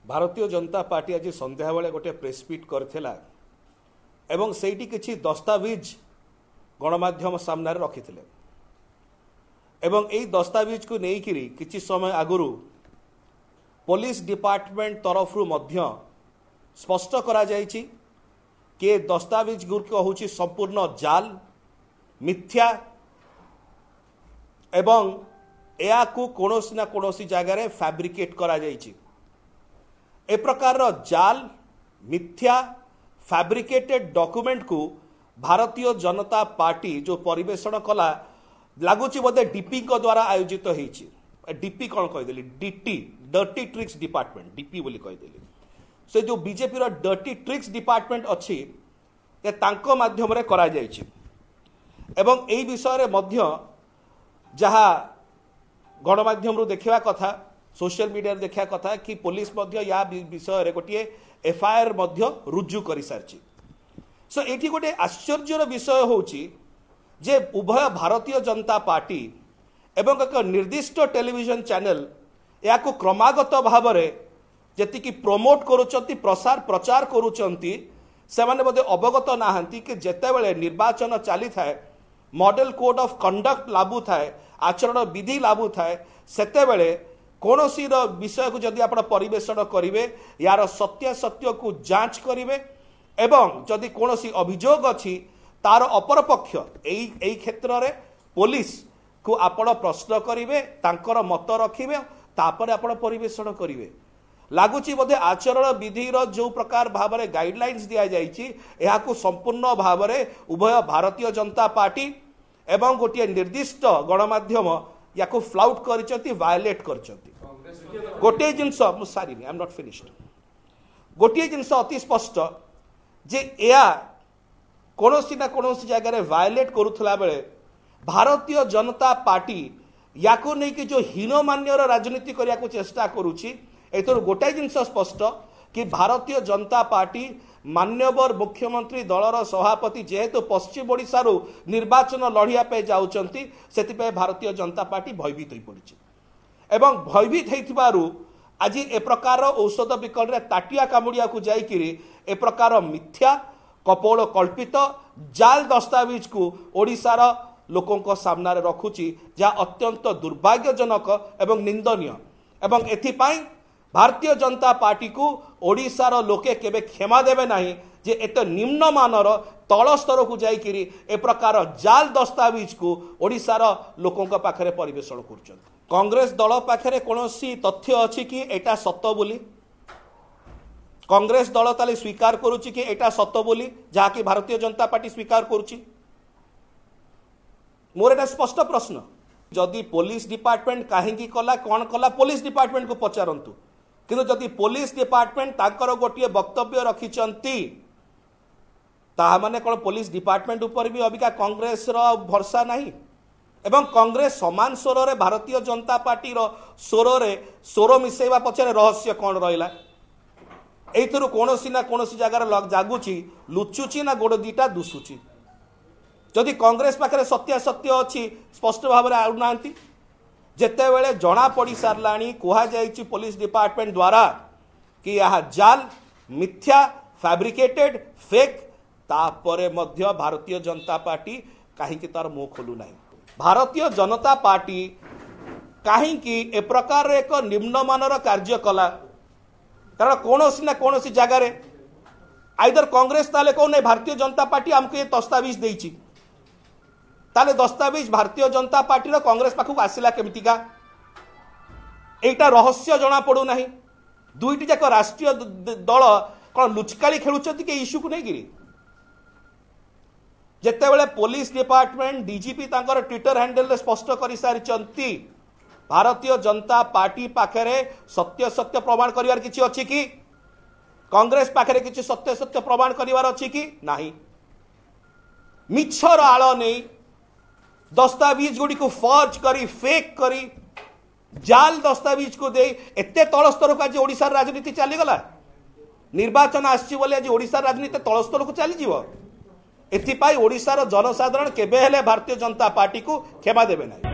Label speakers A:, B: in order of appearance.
A: Bharatiya Janata party आज संध्या बेले गोटे प्रेसमिट करथिला एवं सेठी किछि दस्तावेज गणमाध्यम सामने रखी एवं एई दस्तावेज को नेइकिरी किछि समय आगुरु पुलिस डिपार्टमेंट तरफ मध्य स्पष्ट करा जायछि कि दस्तावेज गुरिक होछि संपूर्ण जाल मिथ्या एवं या कोनोसी ना कोनोसी जगह फैब्रिकेट करा जायछि। ए प्रकार जाल मिथ्या फैब्रिकेटेड डॉक्यूमेंट को भारतीय जनता पार्टी जो परिवेषण कला लगुच बोधे डीपी द्वारा आयोजित होईछि। डीपी कौन कहीदेली DT dirty tricks department DP बोली कहीदेली से जो बीजेपी रो डर्टी ट्रिक्स डिपार्टमेंट अच्छी ये तांको माध्यम रे करा जायछि एवं एई विषय रे मध्य जहा गणमाध्यम रो देखिवा कथा सोशल मीडिया रे देखिया कथा कि पुलिस मध्य या विषय रे गोटे एफआईआर मध्य रुजु करि सारछि। सो एठी गोटे आश्चर्यर विषय होछि जे उभय भारतीय जनता पार्टी एवं एक निर्दिष्ट टेलीविजन चैनल या को क्रमागत भाव में जेति की प्रमोट करूचंती प्रसार प्रचार करूचंती से माने बोधे अवगत नाहंती कि जेतेबेले निर्वाचन चली थाए मॉडल कोड ऑफ कंडक्ट लागू थाए आचरण विधि लागू थाए सेतेबेले कोनोसी विषय को जदि आपण परिवेषण करिवे यार सत्य सत्य को जांच करिवे एवं जदि कोनोसी अभियोग अछि तार अपर पक्ष एई क्षेत्र रे पुलिस को आपण प्रश्न करिवे तांकर मत रखिवे तापर आपण परिवेषण करिवे। लागुची बोधे आचरण विधि जो प्रकार भाव में गाइडलाइंस दिया जाइछि एहा को संपूर्ण भाव में उभय भारतीय जनता पार्टी एवं गोटे निर्दिष्ट गणमाध्यम या को फ्लाउट करिसंती वायलेट करिसंती। गोटे जिनस मु सारिनी आई एम नॉट फिनिश्ड गोटे जिनस अति स्पष्ट जे या कोनोसी ना कोनोसी जगह रे वायलेट करुथला बेले भारतीय जनता पार्टी या को नै कि जो हीनमान्यर राजनीति करिया को चेष्टा करूछि एथर गोटे जिनस स्पष्ट कि भारतीय जनता पार्टी मान्यवर मुख्यमंत्री दलर सभापति जेहेतु पश्चिम ओडिशा रो निर्वाचन लढ़िया पे जाउचंती सेति पे भारतीय जनता पार्टी भयभीत होई पड़िछि एवं भयभीत हेतिबारु आज ए प्रकार औषध विकल रे ताटिया कामुड़िया को जाइकिरी ए प्रकार मिथ्या कपोल कल्पित जाल दस्तावेज को ओडिशार लोकों सामना रे रखुची जहाँ अत्यंत दुर्भाग्यजनक एवं निंदनीय एवं एथिपाई भारतीय जनता पार्टी को ओडिशार लोके केबे क्षमा देवे नहीं जे एत निम्न मानर तल स्तर को जाइकिरी ए प्रकार जाल दस्तावेज को ओडिशार लोकों पाखरे परिवेषण करछन। कांग्रेस दल पाखरे कोनोसी तथ्य अछि कि एटा सत्य बोली कांग्रेस दल ताले स्वीकार करूची कि एटा सत्य बोली जहाँ कि भारतीय जनता पार्टी स्वीकार करूची। मोर एटा स्पष्ट प्रश्न जदि पुलिस डिपार्टमेंट काहेकि कला कौन कला पुलिस डिपार्टमेंट को पचारंतु किंतु जदि पुलिस डिपार्टमेंट ताकर गोटे वक्तव्य रखिचंती ता माने कोन पुलिस डिपार्टमेंट ऊपर भी अबिका कांग्रेस रो भरसा नहीं एवं कांग्रेस समान स्वर रे भारतीय जनता पार्टी रो स्वर मिसेवा पछरे रहस्य कौन रहिला एथुरु कोनोसी ना कोनोसी जगह जागुची लुचुची ना गोड़ दीटा दुसुची जदि कांग्रेस पाखे सत्य सत्य अच्छी स्पष्ट भाव में आउना जिते बड़े जना पड़ सारा कह जाइए पुलिस डिपार्टमेंट द्वारा कि यह जाल मिथ्या फैब्रिकेटेड फेक तापरे मध्य भारतीय जनता पार्टी कहीं तार मुंह खोलू ना भारतीय जनता पार्टी कहीं ए प्रकार एक निम्नमानर कार्य कला कारण कौन ना कौन जगार आइदर कांग्रेस ताले कौन भारतीय जनता पार्टी आमको ये दस्तावेज देइछि ताले दस्तावेज भारतीय जनता पार्टी रो कांग्रेस पाखु आसिला केमितिका एटा रहस्य जना पड़ू नाही दुईटी जाक राष्ट्रीय दल कौन लुचकाली खेलुचंती के इश्यू को नहीं गिरी जेतेबेले पुलिस डिपार्टमेंट डीजीपी तांकर ट्विटर हैंडल रे स्पष्ट करि सारिचंती भारतीय जनता पार्टी पाखरे सत्य सत्य प्रमाण करिवार किछि अछि कि कांग्रेस पाखरे किछि सत्य सत्य प्रमाण करिवार अछि कि नाही मिछर आळ नहीं दस्तावेज गुड़ी को फर्ज करी फेक करी जाल दस्तावेज को दे एते तल स्तर को आज ओडिशा राजनीति चलीगला निर्वाचन आसी आज ओडिशा राजनीति तल स्तर को चलीज एथिपाई ओडिशार जनसाधारण केबे हेले भारतीय जनता पार्टी को क्षमा देवे ना।